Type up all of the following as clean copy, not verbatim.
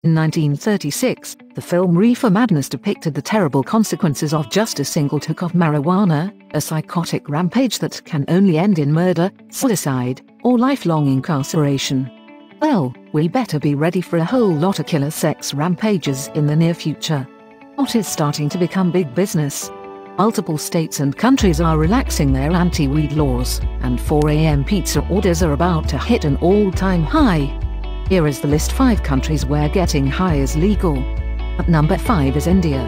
In 1936, the film Reefer Madness depicted the terrible consequences of just a single toke of marijuana, a psychotic rampage that can only end in murder, suicide, or lifelong incarceration. Well, we better be ready for a whole lot of killer sex rampages in the near future. Pot is starting to become big business. Multiple states and countries are relaxing their anti-weed laws, and 4 a.m. pizza orders are about to hit an all-time high. Here is the list: 5 countries where getting high is legal. At number 5 is India.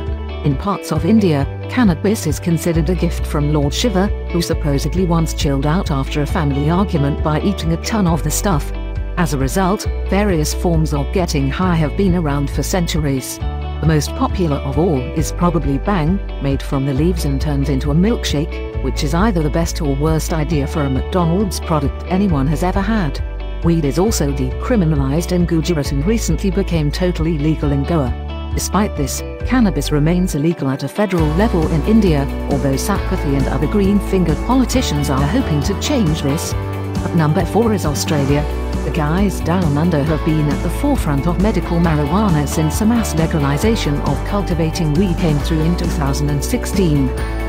In parts of India, cannabis is considered a gift from Lord Shiva, who supposedly once chilled out after a family argument by eating a ton of the stuff. As a result, various forms of getting high have been around for centuries. The most popular of all is probably Bang, made from the leaves and turned into a milkshake, which is either the best or worst idea for a McDonald's product anyone has ever had. Weed is also decriminalized in Gujarat and recently became totally legal in Goa. Despite this, cannabis remains illegal at a federal level in India, although Sapathy and other green-fingered politicians are hoping to change this. At number 4 is Australia. The guys down under have been at the forefront of medical marijuana since the mass legalization of cultivating weed came through in 2016.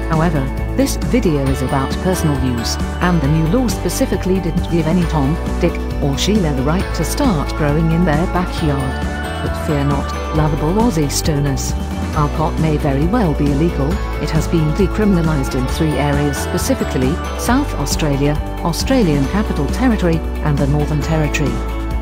However, this video is about personal use, and the new law specifically didn't give any Tom, Dick, or Sheila the right to start growing in their backyard. But fear not, lovable Aussie stoners. While pot may very well be illegal, it has been decriminalised in 3 areas specifically: South Australia, Australian Capital Territory, and the Northern Territory.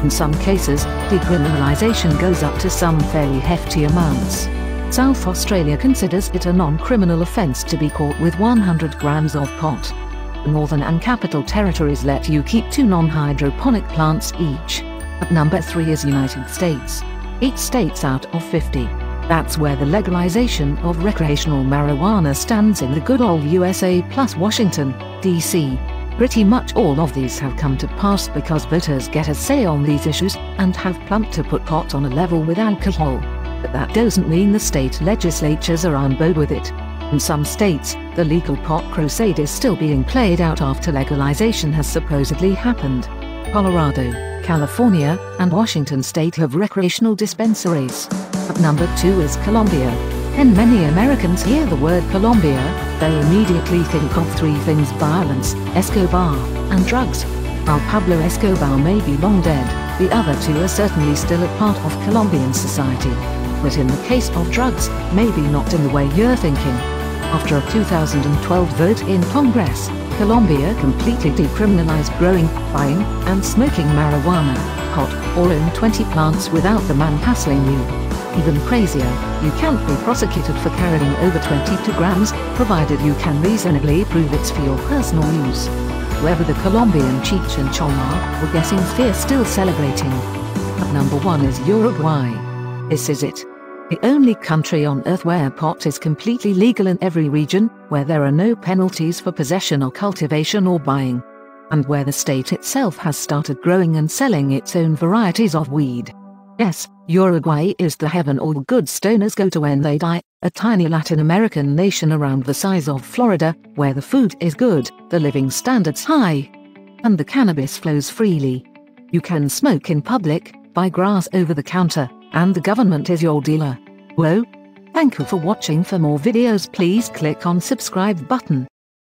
In some cases, decriminalisation goes up to some fairly hefty amounts. South Australia considers it a non-criminal offence to be caught with 100 grams of pot. The Northern and Capital Territories let you keep 2 non-hydroponic plants each. At number 3 is United States. 8 states out of 50. That's where the legalization of recreational marijuana stands in the good old USA plus Washington, D.C. Pretty much all of these have come to pass because voters get a say on these issues and have plumped to put pot on a level with alcohol. But that doesn't mean the state legislatures are on board with it. In some states, the legal pot crusade is still being played out after legalization has supposedly happened. Colorado, California, and Washington state have recreational dispensaries. At number 2 is Colombia. When many Americans hear the word Colombia, they immediately think of 3 things: violence, Escobar, and drugs. While Pablo Escobar may be long dead, the other 2 are certainly still a part of Colombian society. But in the case of drugs, maybe not in the way you're thinking. After a 2012 vote in Congress, Colombia completely decriminalized growing, buying, and smoking marijuana, pot, or own 20 plants without the man hassling you. Even crazier, you can't be prosecuted for carrying over 22 grams, provided you can reasonably prove it's for your personal use. Whoever the Colombian Cheech and Chong are, we're guessing they're still celebrating. At number 1 is Uruguay. This is it. The only country on earth where pot is completely legal in every region, where there are no penalties for possession or cultivation or buying, and where the state itself has started growing and selling its own varieties of weed. Yes, Uruguay is the heaven all good stoners go to when they die, a tiny Latin American nation around the size of Florida, where the food is good, the living standards high, and the cannabis flows freely. You can smoke in public, buy grass over the counter, and the government is your dealer. Whoa! Thank you for watching. For more videos please click on subscribe button.